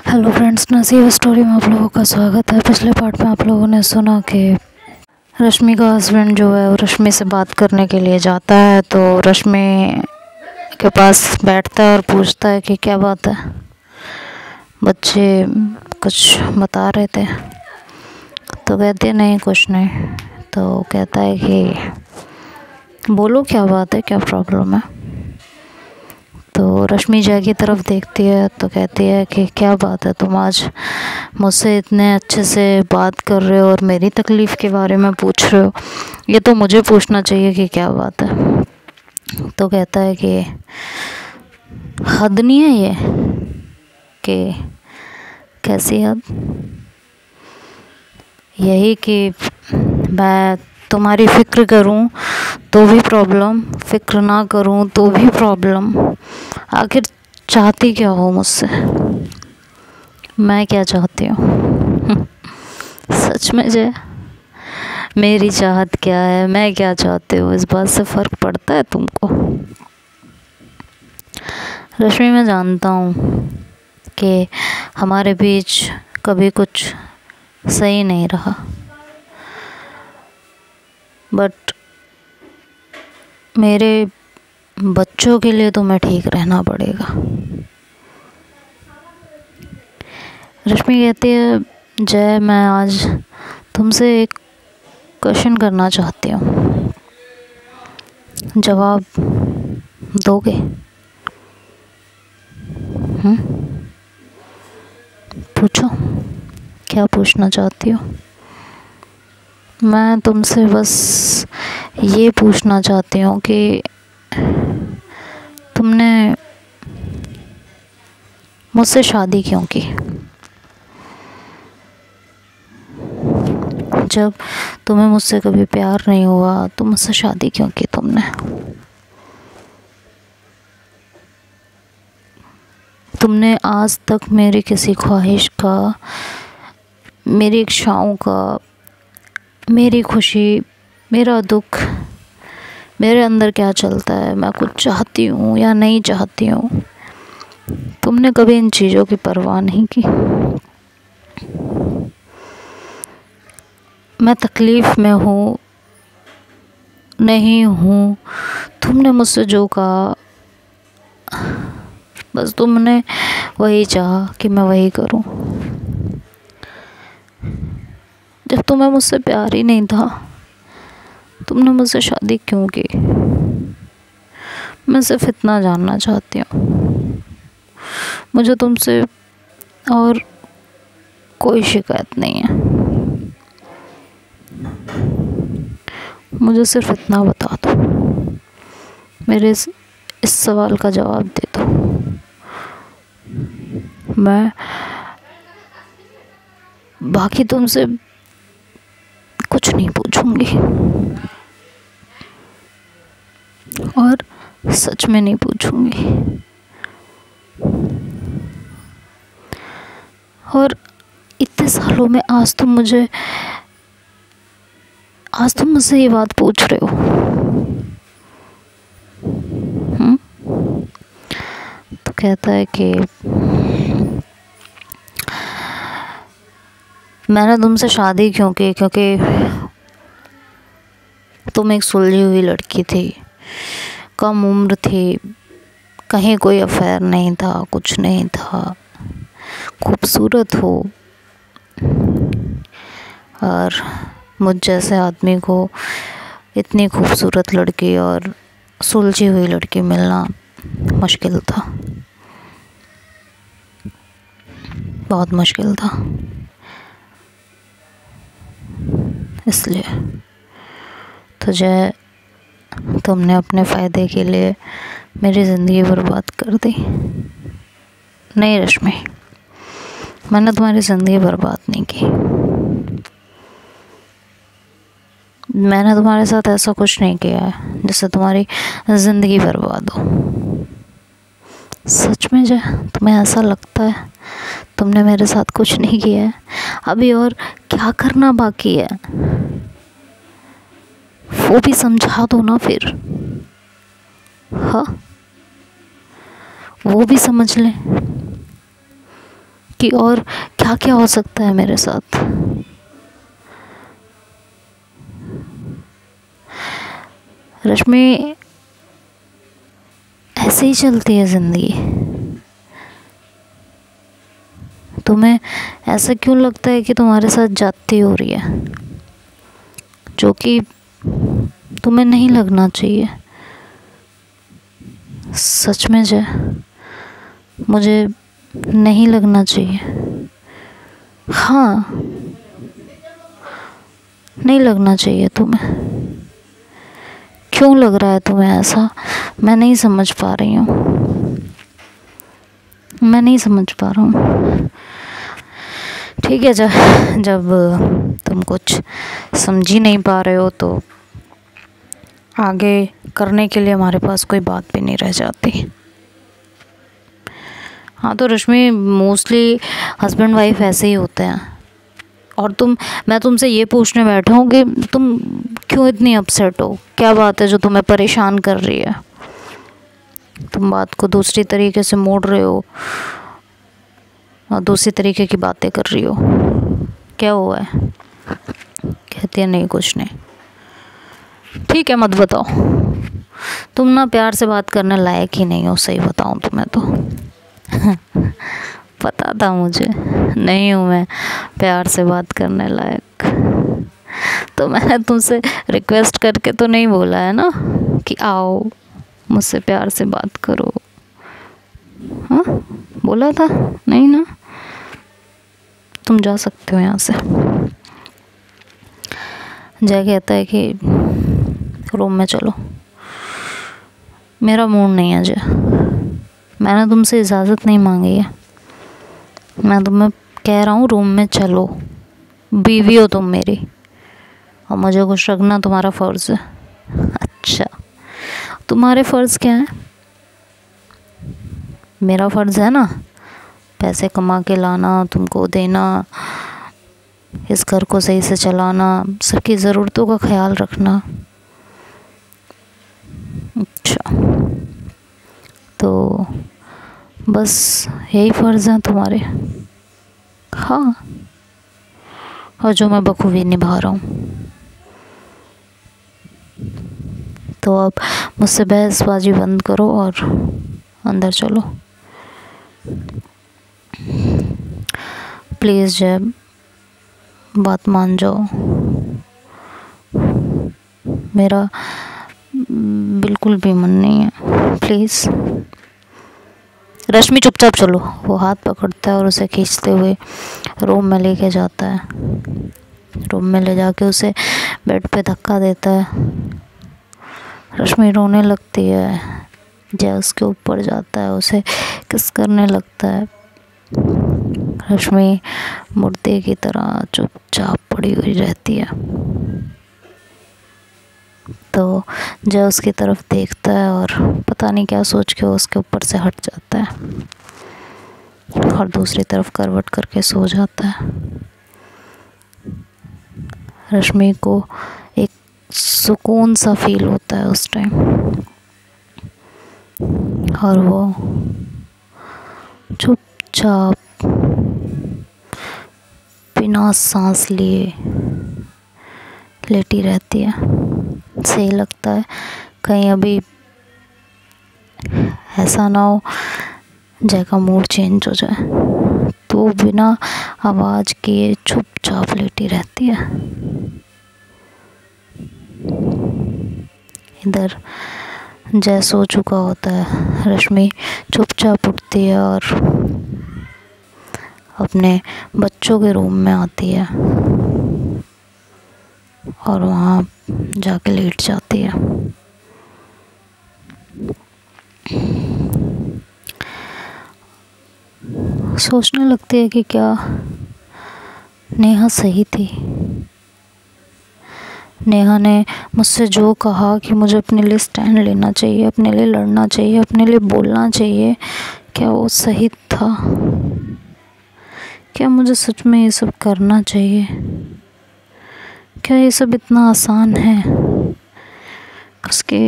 Hello friends, नसीब story में आप लोगों का स्वागत है। पिछले पार्ट में आप लोगों ने सुना कि रश्मि का हस्बैंड जो है वो रश्मि से बात करने के लिए जाता है, तो रश्मि के पास बैठता है और पूछता है कि क्या बात है। बच्चे कुछ बता रहे थे, तो कहते नहीं कुछ नहीं। तो कहता है कि बोलो क्या बात है, क्या प्रॉब्लम है। तो रश्मि जय की तरफ देखती है तो कहती है कि क्या बात है, तुम आज मुझसे इतने अच्छे से बात कर रहे हो और मेरी तकलीफ़ के बारे में पूछ रहे हो। ये तो मुझे पूछना चाहिए कि क्या बात है। तो कहता है कि हद नहीं है ये, कि कैसी हद। यही कि मैं तुम्हारी फ़िक्र करूं तो भी प्रॉब्लम, फ़िक्र ना करूं तो भी प्रॉब्लम। आखिर चाहती क्या हो मुझसे, मैं क्या चाहती हूँ। सच में जय, मेरी चाहत क्या है, मैं क्या चाहती हूँ, इस बात से फ़र्क पड़ता है तुमको। रश्मि, मैं जानता हूँ कि हमारे बीच कभी कुछ सही नहीं रहा, बट मेरे बच्चों के लिए तो मैं ठीक रहना पड़ेगा। रश्मि कहती है, जय मैं आज तुमसे एक क्वेश्चन करना चाहती हूँ, जवाब दोगे? पूछो, क्या पूछना चाहती हो? मैं तुमसे बस ये पूछना चाहती हूँ कि तुमने मुझसे शादी क्यों की? जब तुम्हें मुझसे कभी प्यार नहीं हुआ तो मुझसे शादी क्यों की तुमने? तुमने आज तक मेरी किसी ख्वाहिश का, मेरी इच्छाओं का, मेरी खुशी, मेरा दुख, मेरे अंदर क्या चलता है, मैं कुछ चाहती हूँ या नहीं चाहती हूँ, तुमने कभी इन चीज़ों की परवाह नहीं की। मैं तकलीफ़ में हूँ, नहीं हूँ, तुमने मुझसे जो कहा बस तुमने वही चाहा कि मैं वही करूँ। जब तुम्हें मुझसे प्यार ही नहीं था, तुमने मुझसे शादी क्यों की? मैं सिर्फ इतना जानना चाहती हूँ। मुझे तुमसे और कोई शिकायत नहीं है, मुझे सिर्फ इतना बता दो, मेरे इस सवाल का जवाब दे दो। मैं बाकी तुमसे कुछ नहीं पूछूंगी, और सच में नहीं पूछूंगी। और इतने सालों में आज तुम मुझसे ये बात पूछ रहे हो। तो कहता है कि मैंने तुमसे शादी क्यों की, क्योंकि तुम एक सुलझी हुई लड़की थी, कम उम्र थी, कहीं कोई अफेयर नहीं था, कुछ नहीं था, खूबसूरत हो, और मुझ जैसे आदमी को इतनी खूबसूरत लड़की और सुलझी हुई लड़की मिलना मुश्किल था, बहुत मुश्किल था। इसलिए तो जय, तुमने अपने फ़ायदे के लिए मेरी ज़िंदगी बर्बाद कर दी। नहीं रश्मि, मैंने तुम्हारी ज़िंदगी बर्बाद नहीं की। मैंने तुम्हारे साथ ऐसा कुछ नहीं किया है जिससे तुम्हारी ज़िंदगी बर्बाद हो। सच में जय, तुम्हें ऐसा लगता है तुमने मेरे साथ कुछ नहीं किया है? अभी और क्या करना बाकी है, वो भी समझा दो ना फिर। हाँ, वो भी समझ लें। कि और क्या क्या हो सकता है मेरे साथ। रश्मि, ऐसे ही चलती है ज़िंदगी। तुम्हें ऐसा क्यों लगता है कि तुम्हारे साथ जाती हो रही है, जो कि तुम्हें नहीं लगना चाहिए। सच में जय, मुझे नहीं लगना चाहिए। हाँ, नहीं लगना चाहिए तुम्हें। क्यों लग रहा है तुम्हें ऐसा? मैं नहीं समझ पा रही हूँ, मैं नहीं समझ पा रहा हूँ। ठीक है, जब तुम कुछ समझ ही नहीं पा रहे हो तो आगे करने के लिए हमारे पास कोई बात भी नहीं रह जाती। हाँ तो रश्मि, मोस्टली हस्बैंड वाइफ ऐसे ही होते हैं। और मैं तुमसे ये पूछने बैठा हूँ कि तुम क्यों इतनी अपसेट हो? क्या बात है जो तुम्हें परेशान कर रही है? तुम बात को दूसरी तरीके से मोड़ रहे हो और दूसरी तरीके की बातें कर रही हो। क्या हुआ है? कहती है नहीं, कुछ नहीं। ठीक है, मत बताओ। तुम ना प्यार से बात करने लायक ही नहीं हो, सही बताऊं तुम्हें तो। पता था मुझे, नहीं हूँ मैं प्यार से बात करने लायक। तो मैंने तुमसे रिक्वेस्ट करके तो नहीं बोला है ना कि आओ मुझसे प्यार से बात करो। हाँ, बोला था नहीं ना? तुम जा सकते हो यहाँ से। जय कहता है कि रूम में चलो। मेरा मूड नहीं है जय, मैंने तुमसे इजाज़त नहीं मांगी है। मैं तुम्हें कह रहा हूँ रूम में चलो। बीवी हो तुम मेरी और मुझे खुश रखना तुम्हारा फ़र्ज़ है। अच्छा, तुम्हारे फ़र्ज़ क्या है? मेरा फ़र्ज़ है ना पैसे कमा के लाना, तुमको देना, इस घर को सही से चलाना, सबकी ज़रूरतों का ख्याल रखना। अच्छा, तो बस यही फ़र्ज़ हैं तुम्हारे? हाँ, और जो मैं बखूबी निभा रहा हूँ। तो अब मुझसे बहसबाजी बंद करो और अंदर चलो प्लीज़। जय, बात मान जाओ। मेरा बिल्कुल भी मन नहीं है, प्लीज़। रश्मि चुपचाप चलो। वो हाथ पकड़ता है और उसे खींचते हुए रूम में लेके जाता है। रूम में ले जाके उसे बेड पे धक्का देता है। रश्मि रोने लगती है। जय उसके ऊपर जाता है, उसे किस करने लगता है। रश्मि मुर्दे की तरह चुपचाप पड़ी हुई रहती है। तो जय उसकी तरफ देखता है और पता नहीं क्या सोच के उसके ऊपर से हट जाता है और दूसरी तरफ करवट करके सो जाता है। रश्मि को एक सुकून सा फील होता है उस टाइम और वो चुपचाप बिना सांस लिए लेटी रहती है। सही लगता है कहीं अभी ऐसा ना हो जय का मूड चेंज हो जाए, तो बिना आवाज़ किए चुपचाप लेटी रहती है। इधर जय सो चुका होता है। रश्मि चुपचाप उठती है और अपने बच्चों के रूम में आती है और वहाँ जाके लेट जाती है। सोचने लगती है कि क्या नेहा सही थी। नेहा ने मुझसे जो कहा कि मुझे अपने लिए स्टैंड लेना चाहिए, अपने लिए लड़ना चाहिए, अपने लिए बोलना चाहिए, क्या वो सही था? क्या मुझे सच में ये सब करना चाहिए? क्या ये सब इतना आसान है? उसके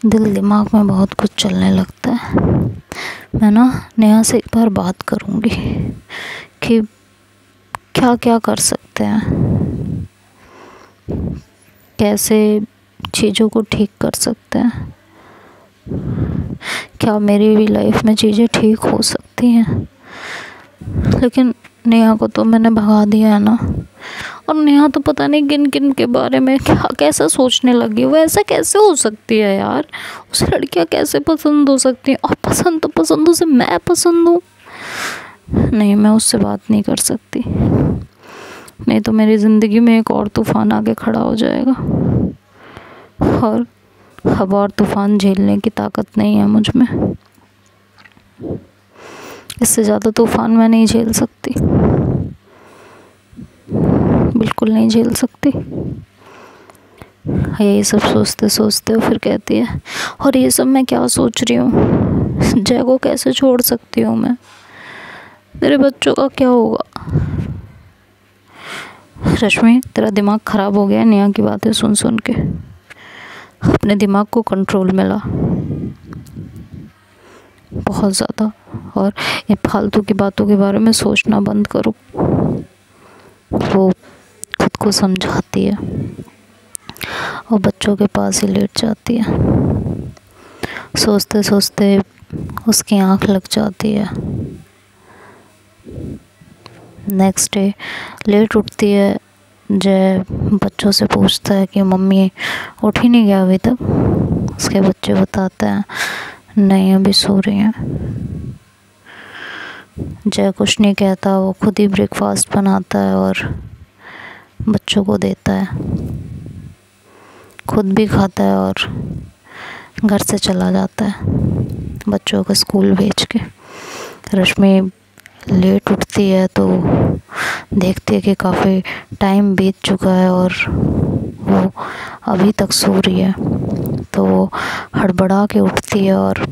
दिल दिमाग में बहुत कुछ चलने लगता है। मैं ना नेहा से एक बार बात करूँगी कि कि क्या क्या कर सकते हैं, कैसे चीज़ों को ठीक कर सकते हैं, क्या मेरी भी लाइफ में चीज़ें ठीक हो सकती हैं। लेकिन नेहा को तो मैंने भगा दिया है ना, और नेहा तो पता नहीं किन किन के बारे में क्या कैसा सोचने लगी। वो ऐसा कैसे हो सकती है यार, उसे लड़कियां कैसे पसंद हो सकती हैं, और पसंद तो पसंद उसे मैं पसंद हूँ। नहीं, मैं उससे बात नहीं कर सकती, नहीं तो मेरी ज़िंदगी में एक और तूफ़ान आके खड़ा हो जाएगा, और हवा और तूफ़ान झेलने की ताकत नहीं है मुझ में। इससे ज़्यादा तूफ़ान मैं नहीं झेल सकती, बिल्कुल नहीं झेल सकती। यही सब सोचते सोचते फिर कहती है, और ये सब मैं क्या सोच रही हूँ, जय को कैसे छोड़ सकती हूँ मैं, मेरे बच्चों का क्या होगा। रश्मि, तेरा दिमाग ख़राब हो गया नेहा की बातें सुन सुन के, अपने दिमाग को कंट्रोल में ला बहुत ज़्यादा, और ये फालतू की बातों के बारे में सोचना बंद करो। वो खुद को समझाती है और बच्चों के पास ही लेट जाती है। सोचते सोचते उसकी आँख लग जाती है। नेक्स्ट डे लेट उठती है। जय बच्चों से पूछता है कि मम्मी उठ ही नहीं गया अभी तक। उसके बच्चे बताते हैं नहीं, अभी सो रही हैं। जय कुछ नहीं कहता, वो खुद ही ब्रेकफास्ट बनाता है और बच्चों को देता है, खुद भी खाता है और घर से चला जाता है बच्चों को स्कूल भेज के। रश्मि लेट उठती है तो देखती है कि काफ़ी टाइम बीत चुका है और वो अभी तक सो रही है, तो वो हड़बड़ा के उठती है और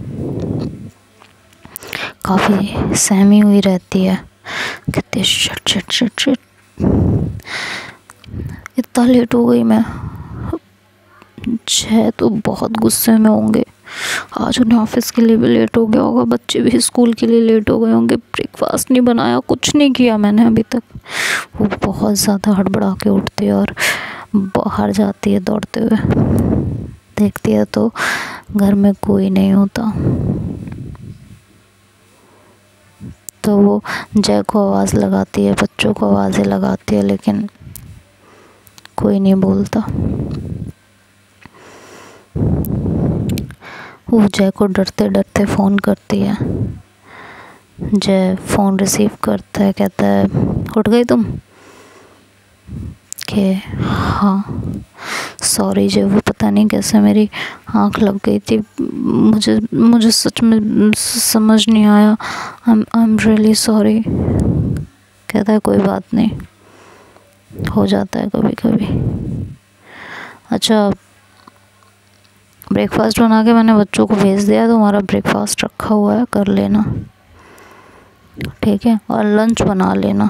काफ़ी सहमी हुई रहती है। कहती है शिट शिट शिट शिट, इतना लेट हो गई मैं। जय तो बहुत गुस्से में होंगे, आज उन्हें ऑफिस के लिए भी लेट हो गया होगा, बच्चे भी स्कूल के लिए लेट हो गए होंगे, ब्रेकफास्ट नहीं बनाया, कुछ नहीं किया मैंने अभी तक। वो बहुत ज़्यादा हड़बड़ा के उठती है और बाहर जाती है दौड़ते हुए। देखती है तो घर में कोई नहीं होता, तो वो जय को आवाज़ लगाती है, बच्चों को आवाज़ें लगाती है, लेकिन कोई नहीं बोलता। वो जय को डरते डरते फ़ोन करती है। जय फ़ोन रिसीव करता है, कहता है उठ गई तुम? कि हाँ सॉरी जय, वो पता नहीं कैसे मेरी आँख लग गई थी, मुझे सच में समझ नहीं आया, आई एम रियली सॉरी। कहता है कोई बात नहीं, हो जाता है कभी कभी। अच्छा, ब्रेकफास्ट बना के मैंने बच्चों को भेज दिया, तो हमारा ब्रेकफास्ट रखा हुआ है, कर लेना ठीक है, और लंच बना लेना।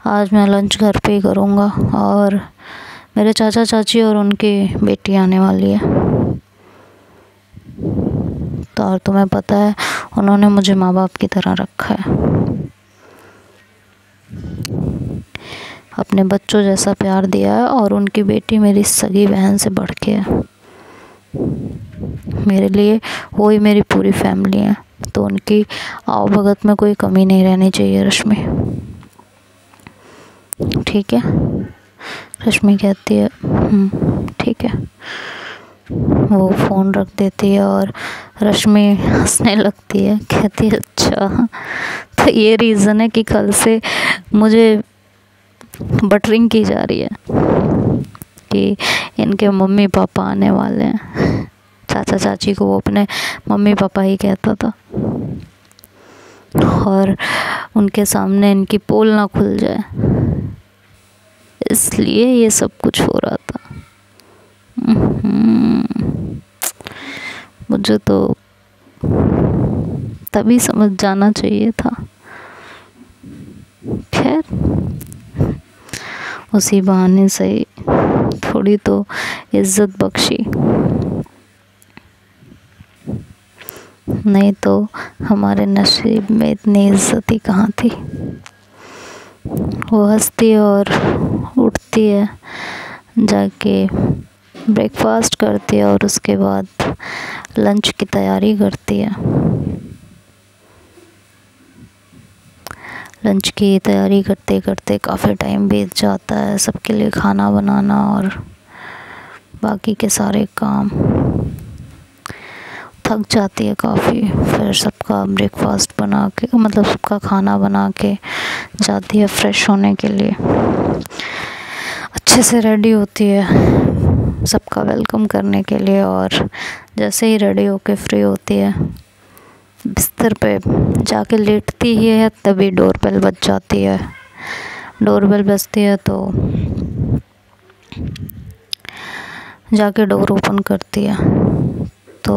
आज मैं लंच घर पे ही करूँगा, और मेरे चाचा चाची और उनकी बेटी आने वाली है, तो और तुम्हें पता है उन्होंने मुझे माँ बाप की तरह रखा है, अपने बच्चों जैसा प्यार दिया है, और उनकी बेटी मेरी सगी बहन से बढ़ के है मेरे लिए, वो ही मेरी पूरी फैमिली है, तो उनकी आवभगत में कोई कमी नहीं रहनी चाहिए रश्मि, ठीक है। रश्मि कहती है ठीक है। वो फ़ोन रख देती है और रश्मि हंसने लगती है, कहती है अच्छा तो ये रीज़न है कि कल से मुझे बटरिंग की जा रही है कि इनके मम्मी पापा आने वाले हैं। चाचा चाची को वो अपने मम्मी पापा ही कहता था, और उनके सामने इनकी पोल ना खुल जाए, इसलिए ये सब कुछ हो रहा था। मुझे तो तभी समझ जाना चाहिए था। खैर, उसी बहाने से थोड़ी तो इज्जत बख्शी, नहीं तो हमारे नसीब में इतनी इज्जत ही कहाँ थी। वो हंसती है और उठती है, जाके ब्रेकफास्ट करती है और उसके बाद लंच की तैयारी करती है। लंच की तैयारी करते करते काफ़ी टाइम बीत जाता है, सबके लिए खाना बनाना और बाकी के सारे काम। थक जाती है काफ़ी, फिर सबका ब्रेकफास्ट बना के, मतलब सबका खाना बना के जाती है फ्रेश होने के लिए। अच्छे से रेडी होती है सबका वेलकम करने के लिए, और जैसे ही रेडी होके फ्री होती है बिस्तर पे जाके लेटती ही है, तभी डोरबेल बज जाती है। डोरबेल बजती है तो जाके डोर ओपन करती है, तो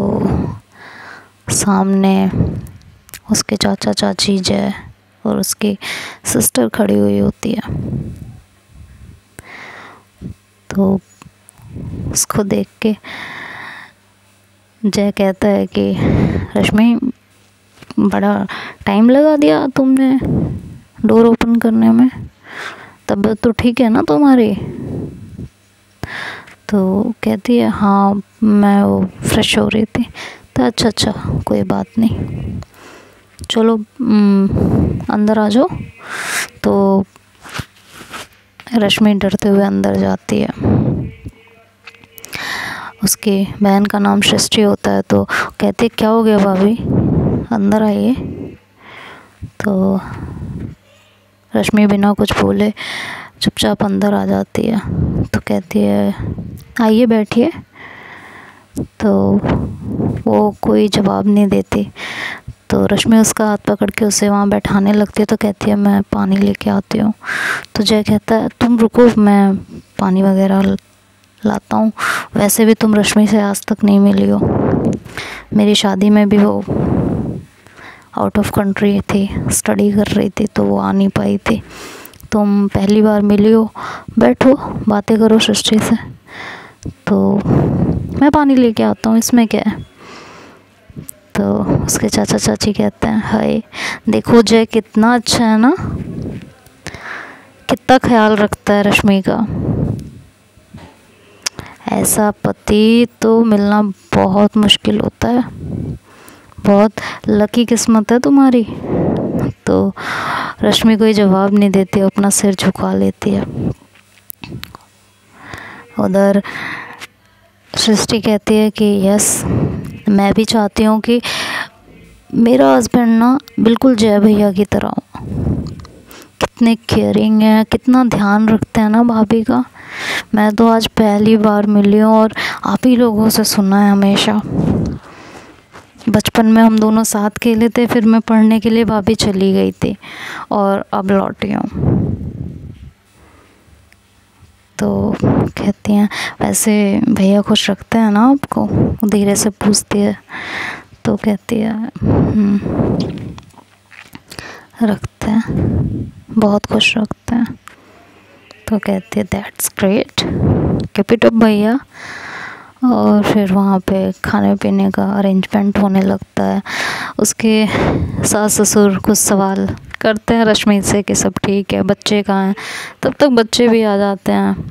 सामने उसके चाचा चाची जय और उसकी सिस्टर खड़ी हुई होती है। तो उसको देख के जय कहता है कि रश्मि, बड़ा टाइम लगा दिया तुमने डोर ओपन करने में, तबीयत तो ठीक है ना तुम्हारी? तो कहती है हाँ, मैं वो फ्रेश हो रही थी। तो अच्छा कोई बात नहीं, चलो अंदर आ जाओ। तो रश्मि डरते हुए अंदर जाती है। उसकी बहन का नाम सृष्टि होता है, तो कहती है क्या हो गया भाभी, अंदर आइए। तो रश्मि बिना कुछ बोले चुपचाप अंदर आ जाती है। तो कहती है आइए बैठिए। तो वो कोई जवाब नहीं देती। तो रश्मि उसका हाथ पकड़ के उसे वहाँ बैठाने लगती है। तो कहती है मैं पानी लेके आती हूँ। तो जय कहता है तुम रुको, मैं पानी वगैरह लाता हूँ, वैसे भी तुम रश्मि से आज तक नहीं मिली हो। मेरी शादी में भी वो आउट ऑफ कंट्री थी, स्टडी कर रही थी, तो वो आ नहीं पाई थी। तुम पहली बार मिली हो, बैठो बातें करो सृष्टि से। तो मैं पानी लेके आता हूँ, इसमें क्या है। तो उसके चाचा चाची कहते हैं हाय देखो जय कितना अच्छा है ना, कितना ख्याल रखता है रश्मि का। ऐसा पति तो मिलना बहुत मुश्किल होता है, बहुत लकी किस्मत है तुम्हारी। तो रश्मि कोई जवाब नहीं देती, अपना सिर झुका लेती है। उधर सृष्टि कहती है कि यस, मैं भी चाहती हूँ कि मेरा हस्बैंड ना बिल्कुल जय भैया की तरह हो। कितने केयरिंग है, कितना ध्यान रखते हैं ना भाभी का। मैं तो आज पहली बार मिली हूँ और आप ही लोगों से सुना है हमेशा। बचपन में हम दोनों साथ खेले थे, फिर मैं पढ़ने के लिए भाभी चली गई थी और अब लौटी हूँ। तो कहती हैं वैसे भैया खुश रखते हैं ना आपको, धीरे से पूछती है। तो कहती है रखते हैं, बहुत खुश रखते हैं। तो कहती है that's great, keep it up भैया। और फिर वहाँ पे खाने पीने का अरेंजमेंट होने लगता है। उसके सास ससुर कुछ सवाल करते हैं रश्मि से कि सब ठीक है, बच्चे कहाँ हैं। तब तक बच्चे भी आ जाते हैं।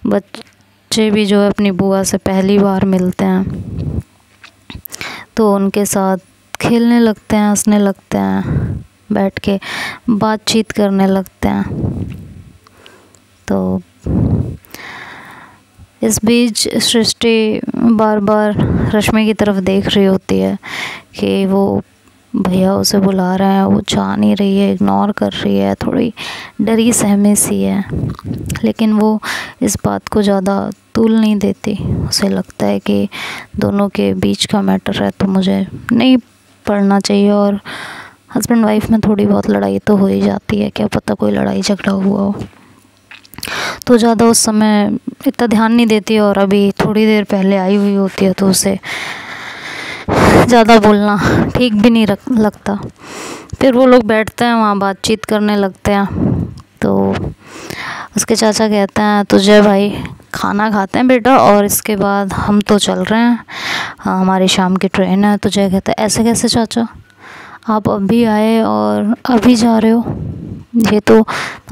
बच्चे भी जो है अपनी बुआ से पहली बार मिलते हैं, तो उनके साथ खेलने लगते हैं, हंसने लगते हैं, बैठ के बातचीत करने लगते हैं। तो इस बीच सृष्टि बार बार रश्मि की तरफ देख रही होती है कि वो भैया उसे बुला रहे हैं, वो जा नहीं रही है, इग्नोर कर रही है, थोड़ी डरी सहमी सी है। लेकिन वो इस बात को ज़्यादा तूल नहीं देती। उसे लगता है कि दोनों के बीच का मैटर है, तो मुझे नहीं पढ़ना चाहिए। और हस्बैंड वाइफ में थोड़ी बहुत लड़ाई तो हो ही जाती है, क्या पता कोई लड़ाई झगड़ा हुआ हो, तो ज़्यादा उस समय इतना ध्यान नहीं देती। और अभी थोड़ी देर पहले आई हुई होती है, तो उसे ज़्यादा बोलना ठीक भी नहीं लगता। फिर वो लोग बैठते हैं वहाँ, बातचीत करने लगते हैं। तो उसके चाचा कहते हैं तो जय भाई खाना खाते हैं बेटा, और इसके बाद हम तो चल रहे हैं, हमारी शाम की ट्रेन है। तो जय कहता है ऐसे कैसे चाचा, आप अभी आए और अभी जा रहे हो, ये तो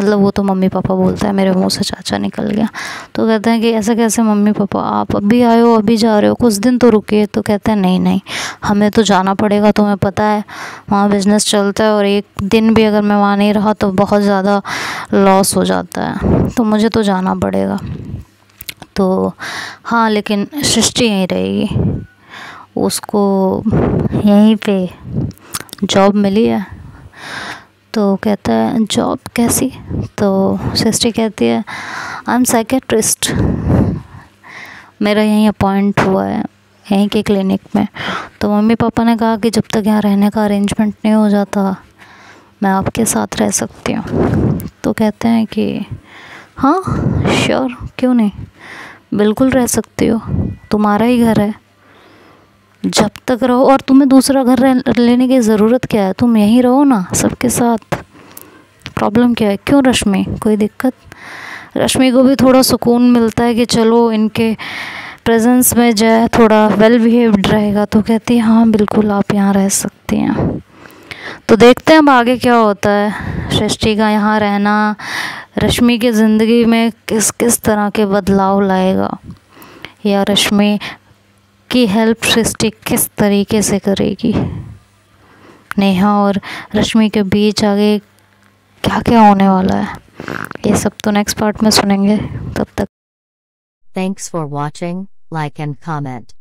मतलब वो तो मम्मी पापा बोलता है, मेरे मुंह से चाचा निकल गया। तो कहते हैं कि ऐसे कैसे मम्मी पापा, आप अभी आए हो अभी जा रहे हो, कुछ दिन तो रुकिए। तो कहते हैं नहीं नहीं, हमें तो जाना पड़ेगा, तुम्हें पता है वहाँ बिज़नेस चलता है और एक दिन भी अगर मैं वहाँ नहीं रहा तो बहुत ज़्यादा लॉस हो जाता है, तो मुझे तो जाना पड़ेगा। तो हाँ, लेकिन सृष्टि यहीं रहेगी, उसको यहीं पे जॉब मिली है। तो कहता है जॉब कैसी? तो सृष्टि कहती है आई एम साइकेट्रिस्ट, मेरा यहीं अपॉइंट हुआ है यहीं के क्लिनिक में। तो मम्मी पापा ने कहा कि जब तक यहाँ रहने का अरेंजमेंट नहीं हो जाता मैं आपके साथ रह सकती हूँ। तो कहते हैं कि हाँ श्योर, क्यों नहीं, बिल्कुल रह सकती हो, तुम्हारा ही घर है, जब तक रहो। और तुम्हें दूसरा घर लेने की ज़रूरत क्या है, तुम यहीं रहो ना सबके साथ, प्रॉब्लम क्या है? क्यों रश्मि, कोई दिक्कत? रश्मि को भी थोड़ा सुकून मिलता है कि चलो इनके प्रेजेंस में जाए, थोड़ा वेल बिहेव्ड रहेगा। तो कहती है हाँ बिल्कुल आप यहाँ रह सकती हैं। तो देखते हैं अब आगे क्या होता है, सृष्टि का यहाँ रहना रश्मि की ज़िंदगी में किस किस तरह के बदलाव लाएगा, या रश्मि की हेल्प सृष्टि किस तरीके से करेगी, नेहा और रश्मि के बीच आगे क्या क्या होने वाला है, ये सब तो नेक्स्ट पार्ट में सुनेंगे। तब तक thanks for watching, like and comment.